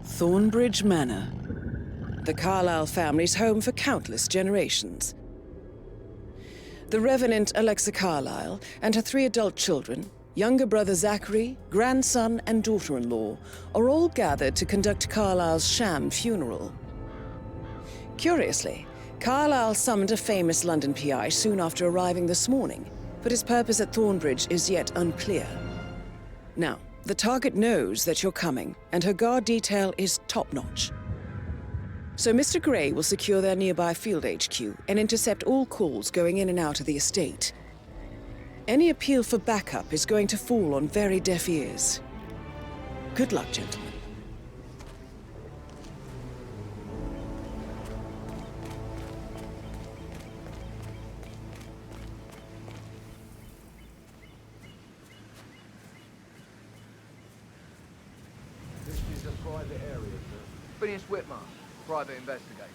Thornbridge Manor. The Carlyle family's home for countless generations. The Revenant Alexa Carlyle and her 3 adult children, younger brother Zachary, grandson and daughter-in-law, are all gathered to conduct Carlyle's sham funeral. Curiously, Carlyle summoned a famous London PI soon after arriving this morning, but his purpose at Thornbridge is yet unclear. Now, the target knows that you're coming, and her guard detail is top-notch. So Mr. Gray will secure their nearby field HQ and intercept all calls going in and out of the estate. Any appeal for backup is going to fall on very deaf ears. Good luck, gentlemen. This is a private area, sir. Phineas Whitmer, private investigator.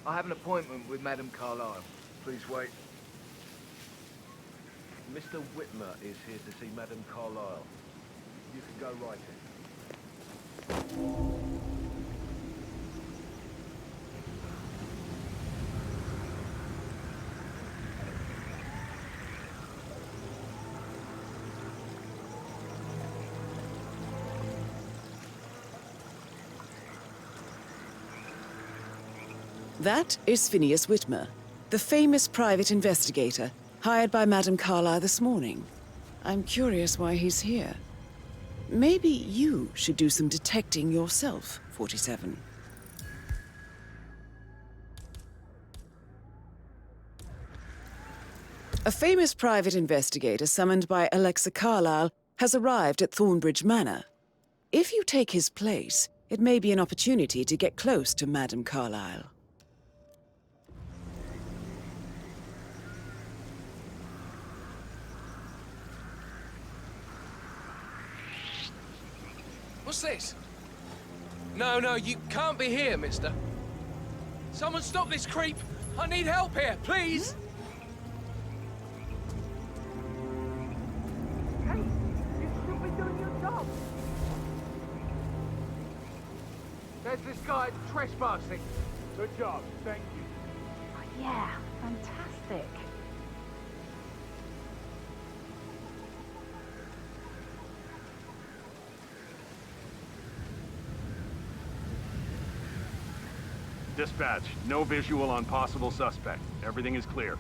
I have an appointment with Madame Carlyle. Please wait. Mr. Whitmer is here to see Madame Carlyle. You can go right in. That is Phineas Whitmer, the famous private investigator hired by Madame Carlyle this morning. I'm curious why he's here. Maybe you should do some detecting yourself, 47. A famous private investigator summoned by Alexa Carlyle has arrived at Thornbridge Manor. If you take his place, it may be an opportunity to get close to Madame Carlyle. What's this? No, you can't be here, mister. Someone stop this creep! I need help here, please! Hey, you should be doing your job. There's this guy trespassing. Good job, thank you. Oh, yeah, fantastic. Dispatch, no visual on possible suspect. Everything is clear.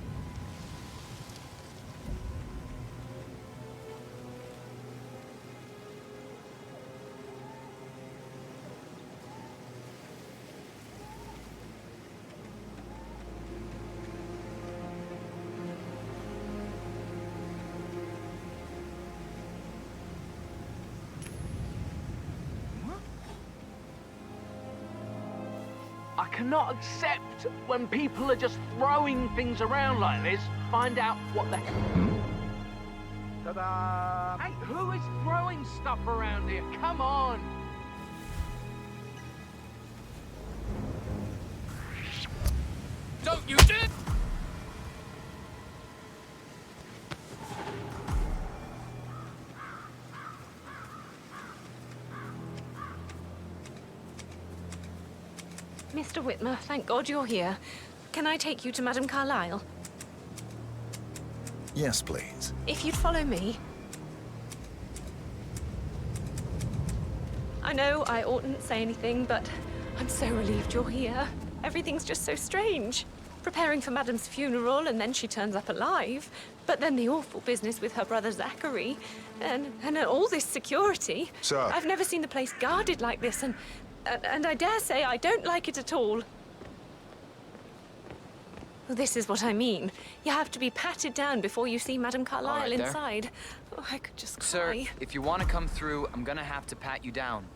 I cannot accept when people are just throwing things around like this. Find out what the hell. Ta-da! Hey, who is throwing stuff around here? Come on! Don't you dare! Mr. Whitmer, thank God you're here. Can I take you to Madame Carlyle? Yes, please. If you'd follow me. I know I oughtn't say anything, but I'm so relieved you're here. Everything's just so strange. Preparing for Madame's funeral, and then she turns up alive. But then the awful business with her brother Zachary, and all this security. Sir. I've never seen the place guarded like this, and I dare say I don't like it at all. Well, this is what I mean. You have to be patted down before you see Madame Carlyle right, there. inside. Oh, I could just Sir, cry. if you want to come through, I'm gonna have to pat you down.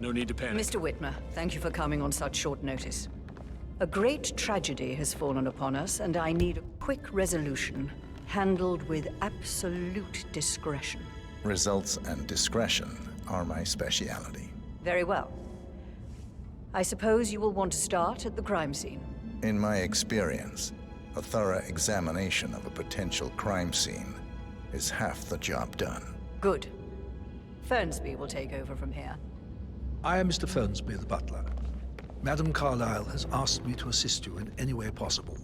No need to panic. Mr. Whitmer, thank you for coming on such short notice. A great tragedy has fallen upon us, and I need a quick resolution, handled with absolute discretion. Results and discretion are my speciality. Very well. I suppose you will want to start at the crime scene. In my experience, a thorough examination of a potential crime scene is half the job done. Good. Fernsby will take over from here. I am Mr. Fernsby, the butler. Madam Carlyle has asked me to assist you in any way possible.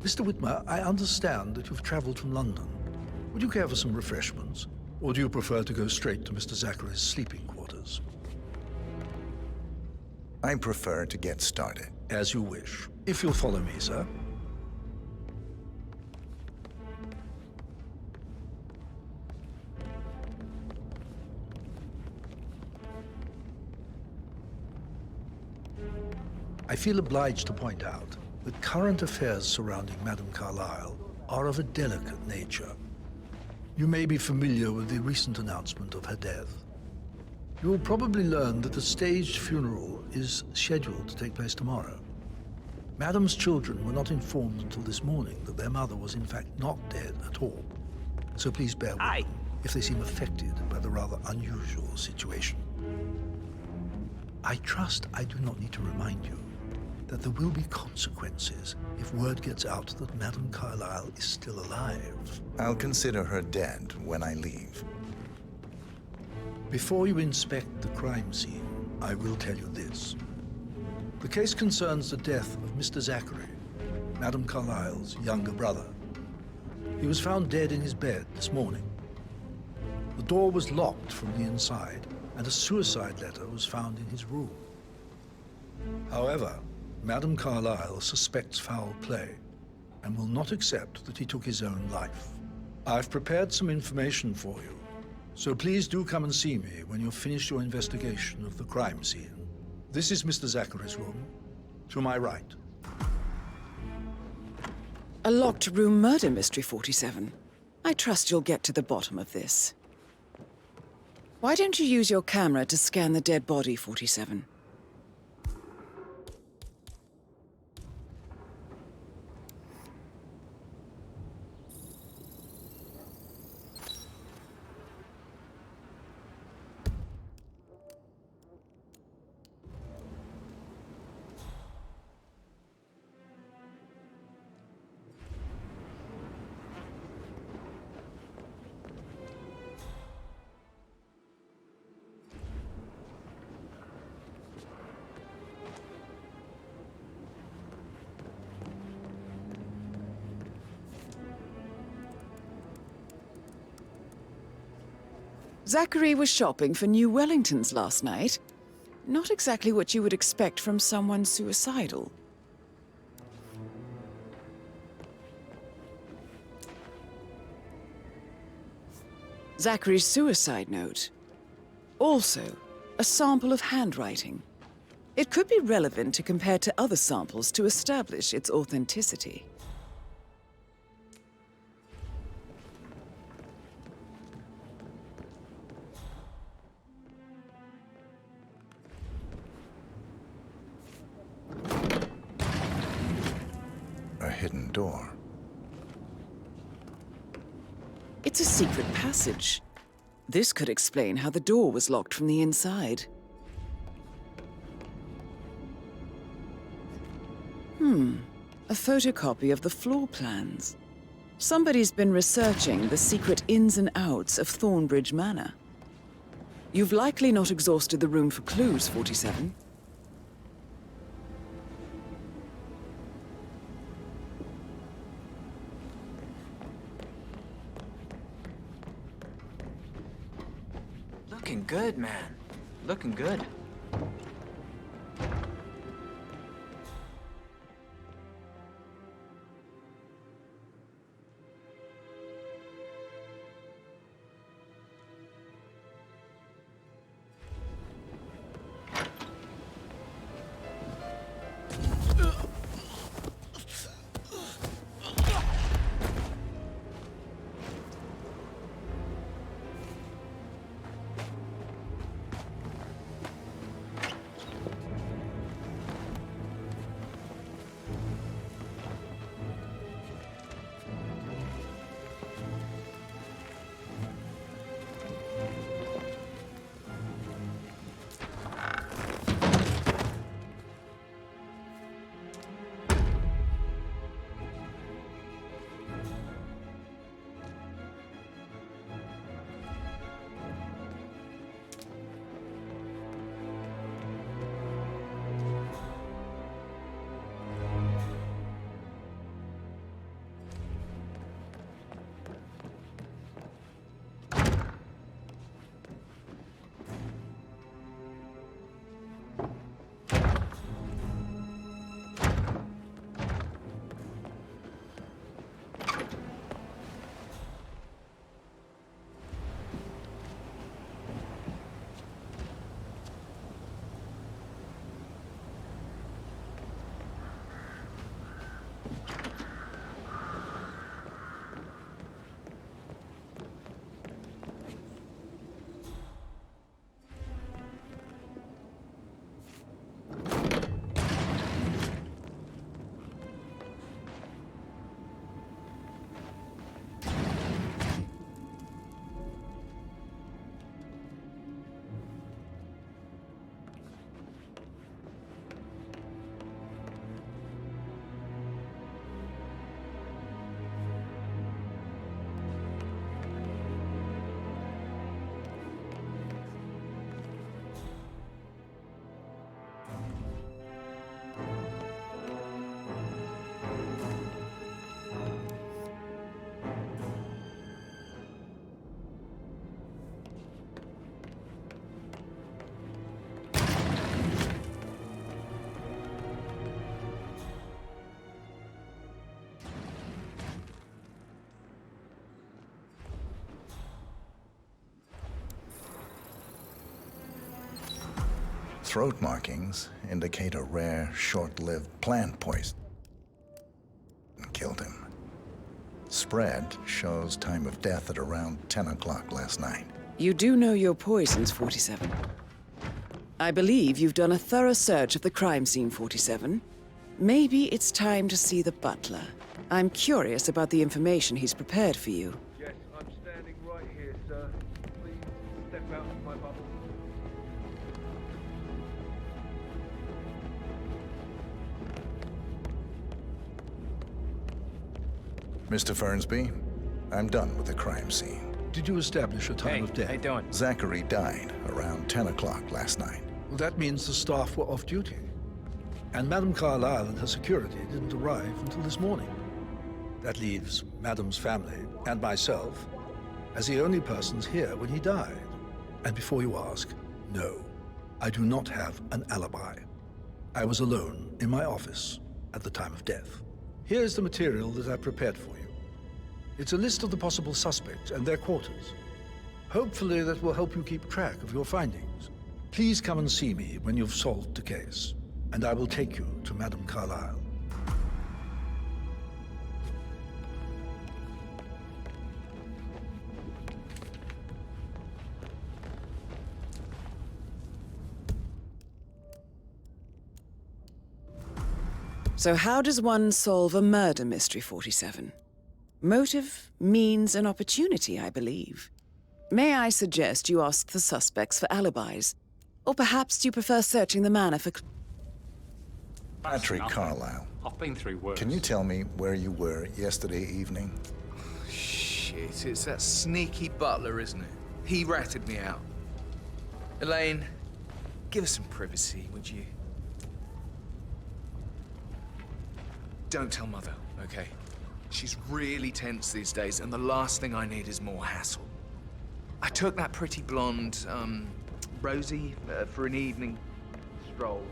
Mr. Whitmer, I understand that you've traveled from London. Would you care for some refreshments? Or do you prefer to go straight to Mr. Zachary's sleeping quarters? I prefer to get started. As you wish. If you'll follow me, sir. I feel obliged to point out that current affairs surrounding Madame Carlyle are of a delicate nature. You may be familiar with the recent announcement of her death. You will probably learn that a staged funeral is scheduled to take place tomorrow. Madame's children were not informed until this morning that their mother was in fact not dead at all. So please bear with them if they seem affected by the rather unusual situation. I trust I do not need to remind you that there will be consequences if word gets out that Madame Carlyle is still alive. I'll consider her dead when I leave. Before you inspect the crime scene, I will tell you this. The case concerns the death of Mr. Zachary, Madame Carlyle's younger brother. He was found dead in his bed this morning. The door was locked from the inside, and a suicide letter was found in his room. However, Madame Carlyle suspects foul play and will not accept that he took his own life. I've prepared some information for you, so please do come and see me when you've finished your investigation of the crime scene. This is Mr. Zachary's room, to my right. A locked room murder mystery, 47. I trust you'll get to the bottom of this. Why don't you use your camera to scan the dead body, 47? Zachary was shopping for new Wellingtons last night. Not exactly what you would expect from someone suicidal. Zachary's suicide note. Also, a sample of handwriting. It could be relevant to compare to other samples to establish its authenticity. A hidden door. It's a secret passage. This could explain how the door was locked from the inside. A photocopy of the floor plans. Somebody's been researching the secret ins and outs of Thornbridge Manor. You've likely not exhausted the room for clues, 47. Looking good, man. Looking good. throat markings indicate a rare, short-lived plant poison killed him. Spread shows time of death at around 10 o'clock last night. You do know your poisons, 47. I believe you've done a thorough search of the crime scene, 47. Maybe it's time to see the butler. I'm curious about the information he's prepared for you. Yes, I'm standing right here, sir. Please step out of my bubble. Mr. Fernsby, I'm done with the crime scene. Did you establish a time of death? How you doing? Zachary died around 10 o'clock last night. Well, that means the staff were off duty. And Madame Carlyle and her security didn't arrive until this morning. That leaves Madame's family and myself as the only persons here when he died. And before you ask, no, I do not have an alibi. I was alone in my office at the time of death. Here's the material that I prepared for you. It's a list of the possible suspects and their quarters. Hopefully that will help you keep track of your findings. Please come and see me when you've solved the case, and I will take you to Madame Carlyle. So how does one solve a murder mystery, 47? Motive, means, and opportunity, I believe. May I suggest you ask the suspects for alibis? Or perhaps you prefer searching the manor for... Patrick Carlyle. I've been through worse. Can you tell me where you were yesterday evening? Shit, it's that sneaky butler, isn't it? He ratted me out. Elaine, give us some privacy, would you? Don't tell Mother, okay? She's really tense these days, and the last thing I need is more hassle. I took that pretty blonde, Rosie, for an evening stroll.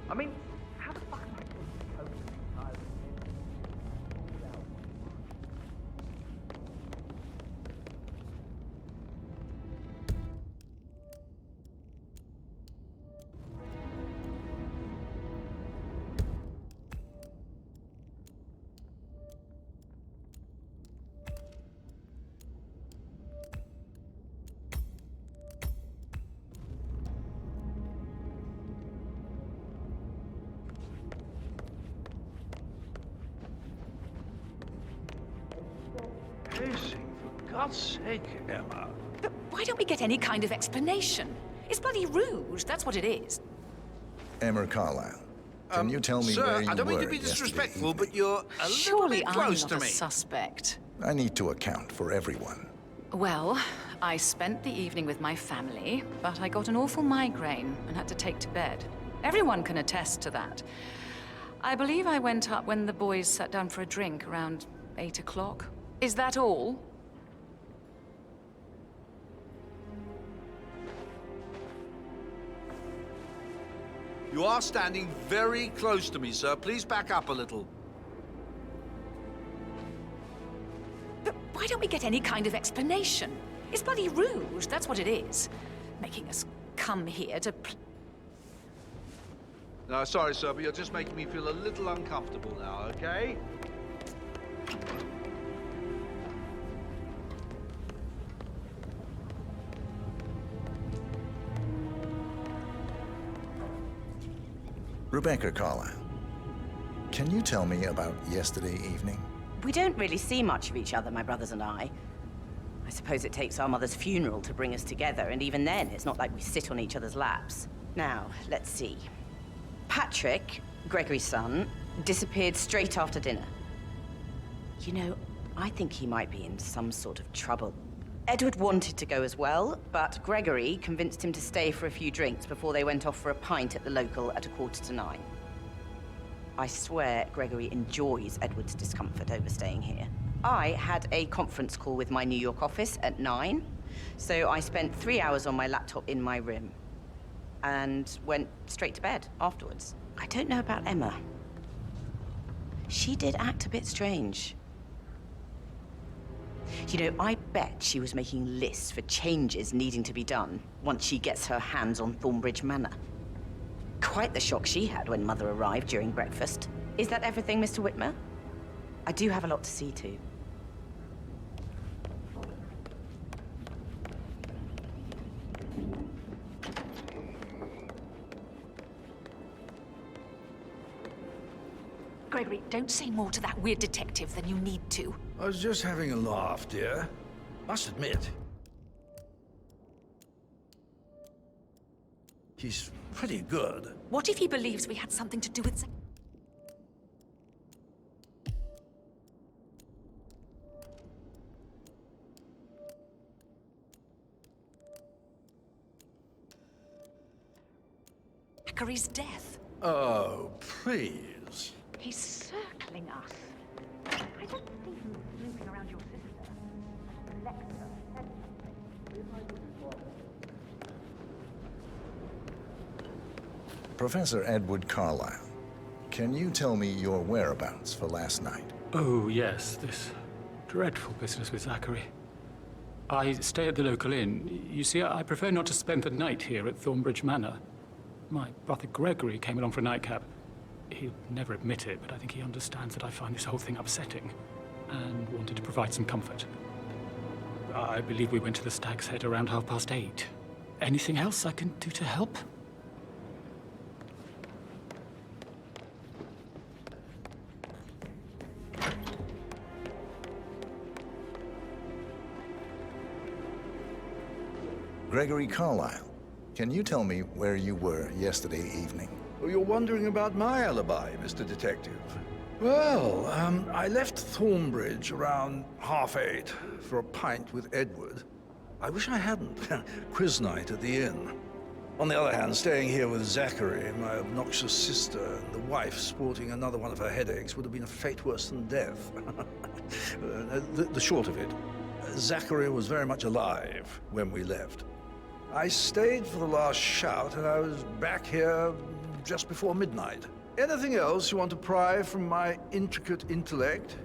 I mean, how the fuck am I supposed to cope with these tired Casey, for God's sake, Emma. But why don't we get any kind of explanation? It's bloody rude, that's what it is. Emma Carlyle, can you tell me where you were? Sir, I don't mean to be disrespectful, but you're a Surely little bit close I'm to not me. a suspect. I need to account for everyone. Well, I spent the evening with my family, but I got an awful migraine and had to take to bed. Everyone can attest to that. I believe I went up when the boys sat down for a drink around 8 o'clock. Is that all? You are standing very close to me, sir. Please back up a little. But why don't we get any kind of explanation? It's bloody rude, that's what it is. Making us come here to... No, sorry, sir, but you're just making me feel a little uncomfortable now, okay? Rebecca Carlyle, can you tell me about yesterday evening? We don't really see much of each other, my brothers and I. I suppose it takes our mother's funeral to bring us together, and even then, it's not like we sit on each other's laps. Now, let's see. Patrick, Gregory's son, disappeared straight after dinner. You know, I think he might be in some sort of trouble. Edward wanted to go as well, but Gregory convinced him to stay for a few drinks before they went off for a pint at the local at 8:45. I swear Gregory enjoys Edward's discomfort over staying here. I had a conference call with my New York office at 9, so I spent 3 hours on my laptop in my room and went straight to bed afterwards. I don't know about Emma. She did act a bit strange. You know, I bet she was making lists for changes needing to be done once she gets her hands on Thornbridge Manor. Quite the shock she had when Mother arrived during breakfast. Is that everything, Mr. Whitmer? I do have a lot to see to. Gregory, don't say more to that weird detective than you need to. I was just having a laugh, dear. Must admit. He's pretty good. What if he believes we had something to do with... Zachary's death? Oh, please. He's circling us. I don't see him snooping around your sister. Alexa said Professor Edward Carlyle, can you tell me your whereabouts for last night? Oh, yes, this dreadful business with Zachary. I stay at the local inn. You see, I prefer not to spend the night here at Thornbridge Manor. My brother Gregory came along for a nightcap. He'll never admit it, but I think he understands that I find this whole thing upsetting and wanted to provide some comfort. I believe we went to the Stag's Head around 8:30. Anything else I can do to help? Gregory Carlyle, can you tell me where you were yesterday evening? Oh, you're wondering about my alibi, Mr. Detective. Well, I left Thornbridge around 8:30 for a pint with Edward. I wish I hadn't. Quiz night at the inn. On the other hand, staying here with Zachary, my obnoxious sister, and the wife sporting another one of her headaches would have been a fate worse than death. The short of it, Zachary was very much alive when we left. I stayed for the last shout, and I was back here just before midnight. Anything else you want to pry from my intricate intellect?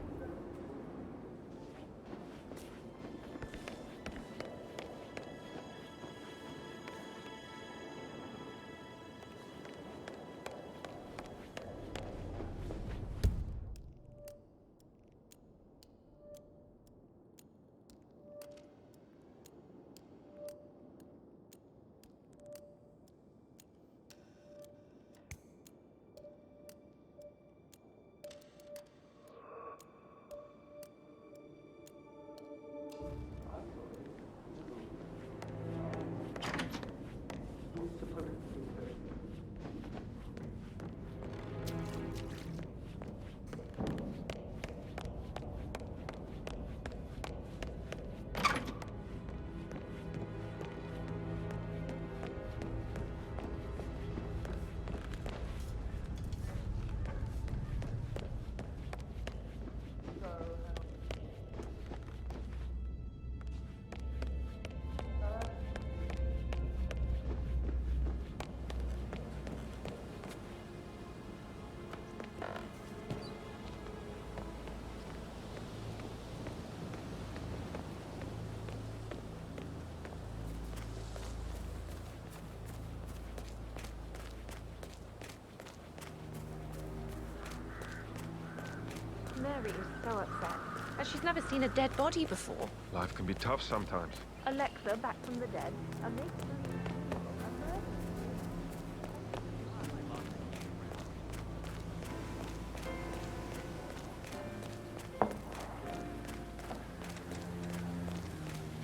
Mary is so upset. And she's never seen a dead body before. Life can be tough sometimes. Alexa, back from the dead. A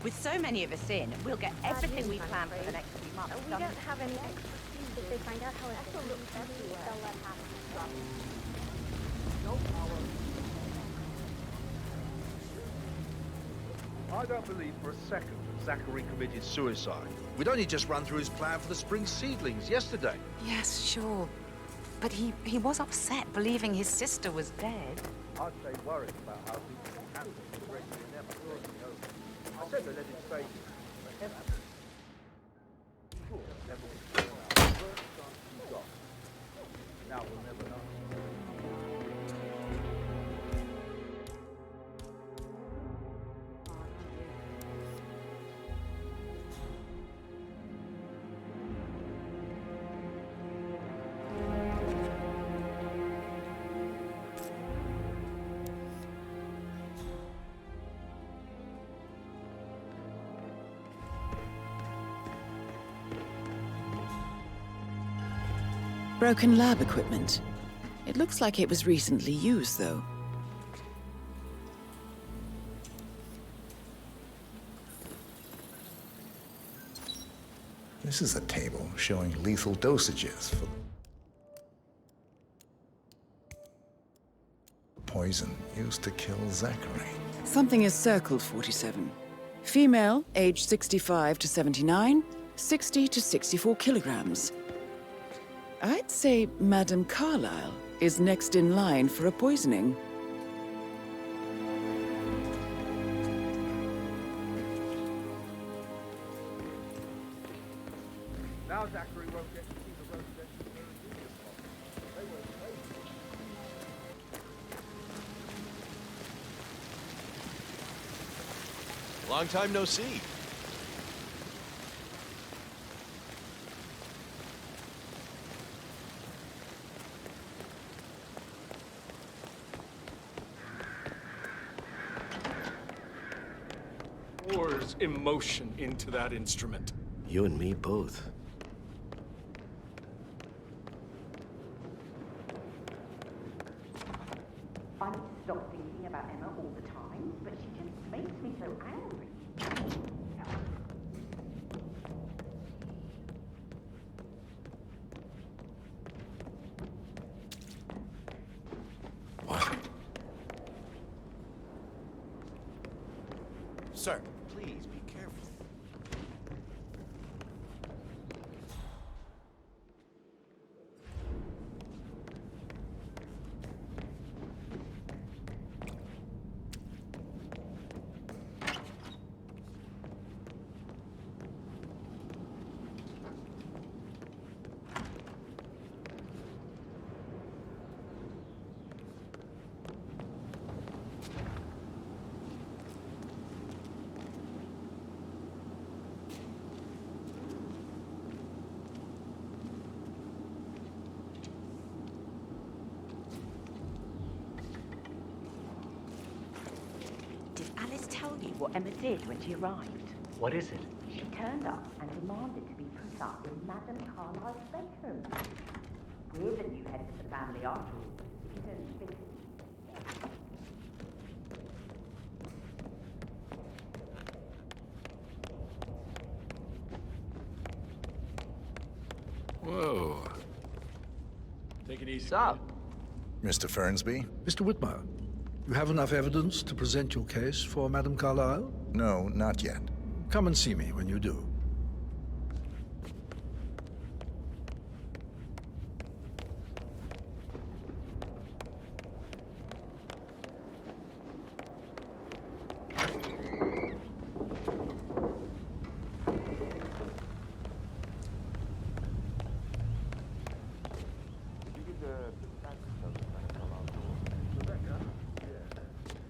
With so many of us in, we'll get everything we planned for the next few months. We don't have any expertise. If they find out how it looks everywhere, they'll let happen. I don't believe for a second that Zachary committed suicide. We'd only just run through his plan for the spring seedlings yesterday. Yes, sure. But he was upset believing his sister was dead. I'd say worried about how people can handle the Gregory and Emma crossing over. I said they let it stay forever. Sure, never was thrown out. First chance we got. Now we'll never know. Broken lab equipment. It looks like it was recently used, though. This is a table showing lethal dosages for poison used to kill Zachary. Something is circled 47. Female, age 65 to 79, 60 to 64 kilograms. I'd say Madame Carlyle is next in line for a poisoning. Now Zachary won't get to see the residential museum. They won't pay. Long time no see. Pours emotion into that instrument. You and me both. I need to stop thinking about Emma all the time, but she just makes me so angry. Sir, please be careful. What Emma did when she arrived. What is it? She turned up and demanded to be put up in Madame Carlyle's bedroom. We're the new head of the family after all, if you don't think it. Whoa. Take it easy. Up. Mr. Fernsby? Mr. Whitmer, you have enough evidence to present your case for Madame Carlyle? No, not yet. Come and see me when you do.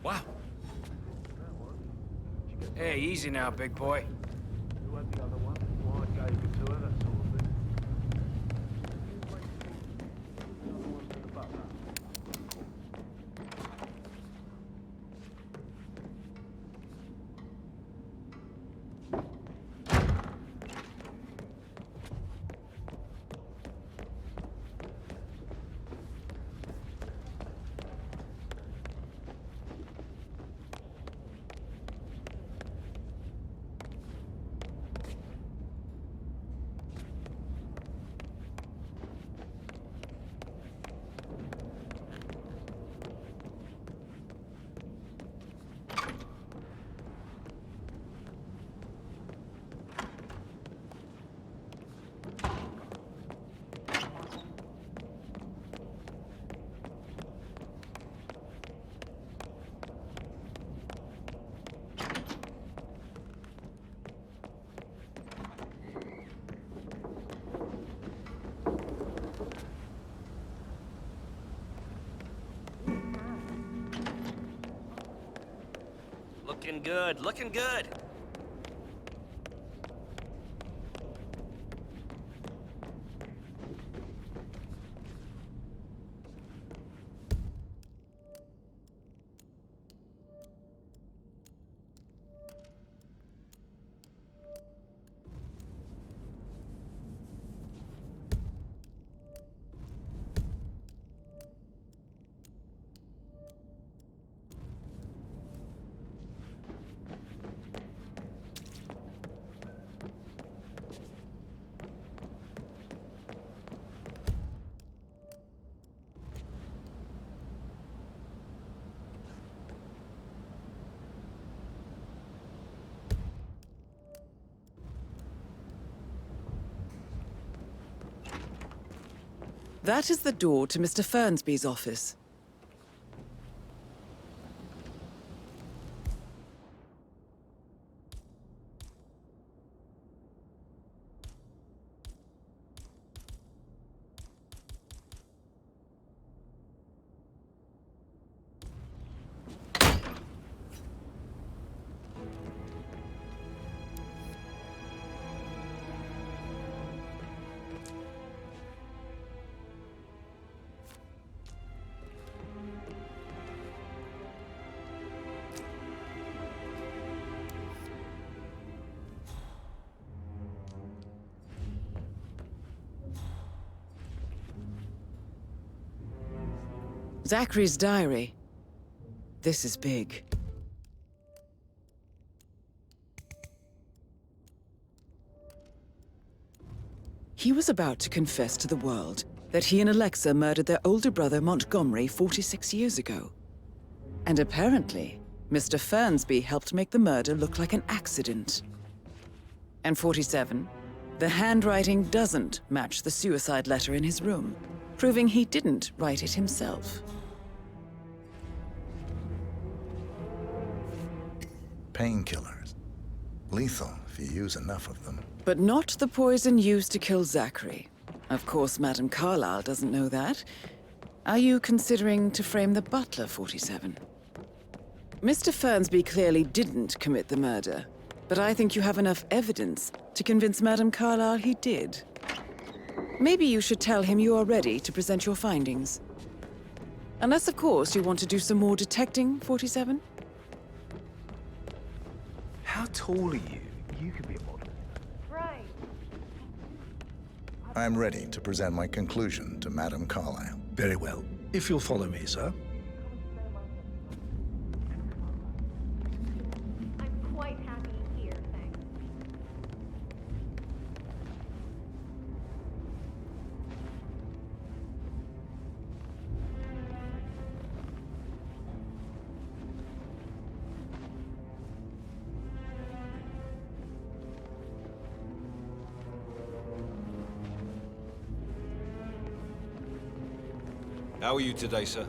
Wow. Hey, easy now, big boy. Who had the other one? Why I gave it to her, that sort of thing. The other one's in the butler. Looking good, looking good. That is the door to Mr. Fernsby's office. Zachary's diary. This is big. He was about to confess to the world that he and Alexa murdered their older brother Montgomery 46 years ago. And apparently, Mr. Fernsby helped make the murder look like an accident. And 47, the handwriting doesn't match the suicide letter in his room, proving he didn't write it himself. Painkillers. Lethal if you use enough of them. But not the poison used to kill Zachary. Of course, Madame Carlyle doesn't know that. Are you considering to frame the butler, 47? Mr. Fernsby clearly didn't commit the murder, but I think you have enough evidence to convince Madame Carlyle he did. Maybe you should tell him you are ready to present your findings. Unless, of course, you want to do some more detecting, 47? How tall are you? You could be a model. Right. I'm ready to present my conclusion to Madame Carlyle. Very well. If you'll follow me, sir. I'm quite happy here, thanks. How are you today, sir?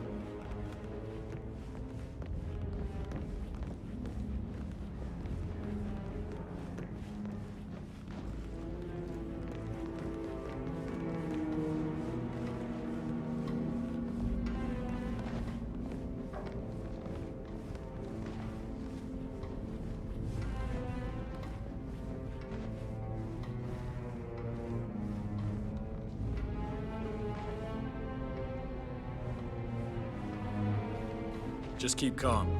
Just keep calm.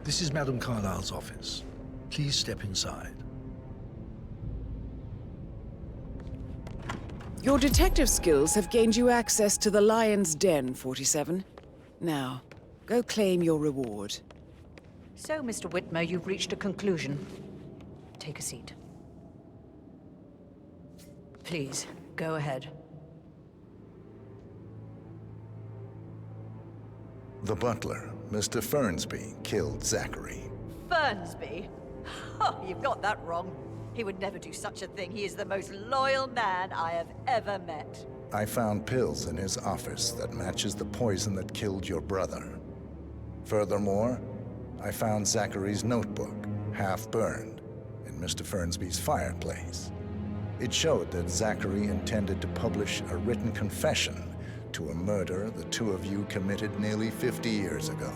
This is Madame Carlyle's office. Please step inside. Your detective skills have gained you access to the Lion's Den, 47. Now, go claim your reward. So, Mr. Whitmer, you've reached a conclusion. Take a seat. Please, go ahead. The butler, Mr. Fernsby, killed Zachary. Fernsby? Oh, you've got that wrong. He would never do such a thing. He is the most loyal man I have ever met. I found pills in his office that matches the poison that killed your brother. Furthermore, I found Zachary's notebook, half burned, in Mr. Fernsby's fireplace. It showed that Zachary intended to publish a written confession to a murder the two of you committed nearly 50 years ago.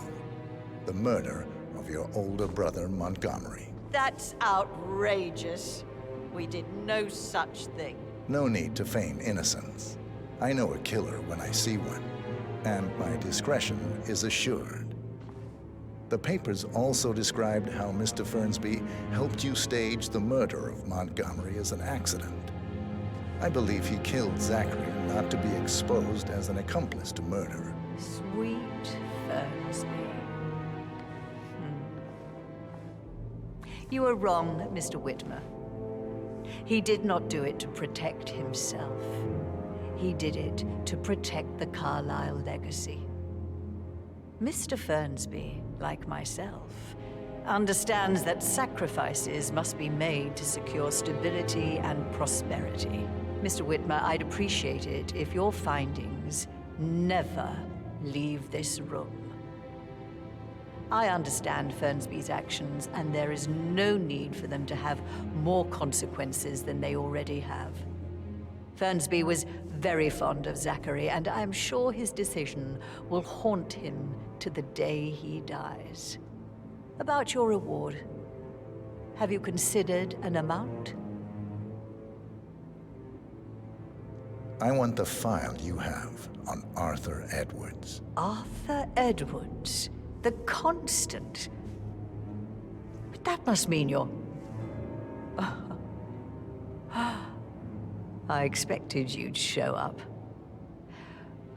The murder of your older brother, Montgomery. That's outrageous. We did no such thing. No need to feign innocence. I know a killer when I see one, and my discretion is assured. The papers also described how Mr. Fernsby helped you stage the murder of Montgomery as an accident. I believe he killed Zachary not to be exposed as an accomplice to murder. Sweet Fernsby. You are wrong, Mr. Whitmer. He did not do it to protect himself. He did it to protect the Carlyle legacy. Mr. Fernsby, like myself, understands that sacrifices must be made to secure stability and prosperity. Mr. Whitmer, I'd appreciate it if your findings never leave this room. I understand Fernsby's actions, and there is no need for them to have more consequences than they already have. Fernsby was very fond of Zachary, and I'm sure his decision will haunt him to the day he dies. About your reward, have you considered an amount? I want the file you have on Arthur Edwards. Arthur Edwards, the Constant. But that must mean you're... I expected you'd show up.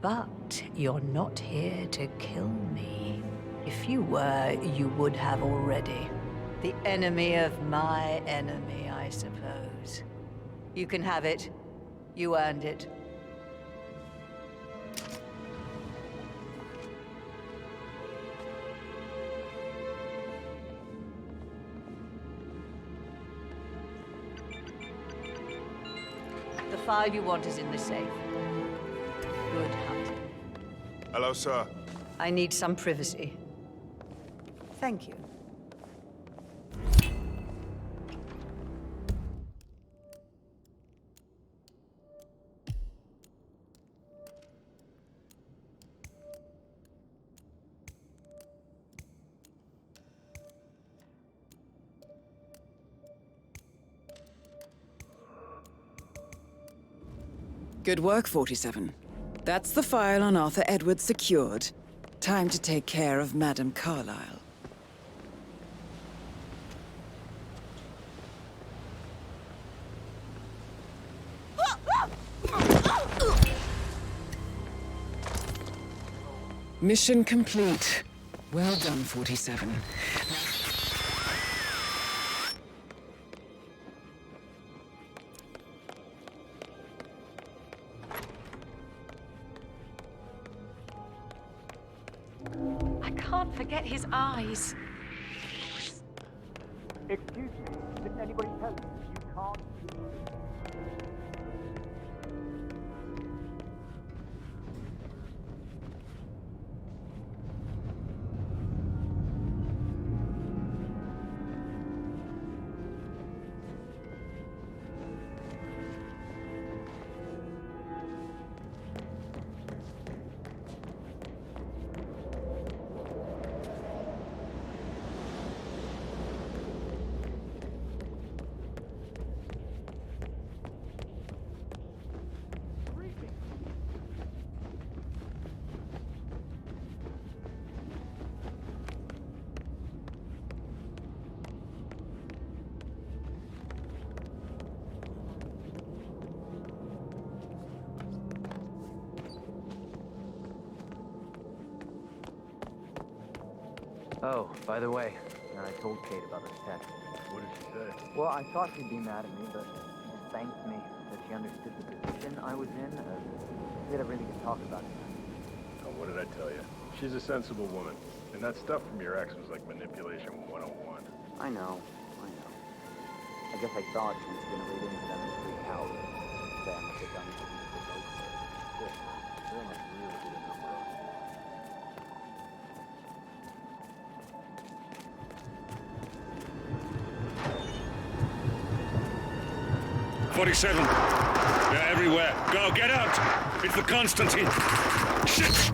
But you're not here to kill me. If you were, you would have already. The enemy of my enemy, I suppose. You can have it. You earned it. The file you want is in the safe. Good hunting. Hello, sir. I need some privacy. Thank you. Good work, 47. That's the file on Arthur Edwards secured. Time to take care of Madame Carlyle. Mission complete. Well done, 47. I can't forget his eyes. Excuse me, didn't anybody tell you you can't see? Oh, by the way, I told Kate about this text. What did she say? Well, I thought she'd be mad at me, but she just thanked me that she understood the position I was in. We had a really good talk about it. Oh, what did I tell you? She's a sensible woman. And that stuff from your ex was like manipulation 101. I know. I guess I thought she was gonna read into them and freak out. Say I must have done something to provoke her. Good. Very much really good a number on it. 47. They're everywhere. Go, get out! It's the Constantine. Shit!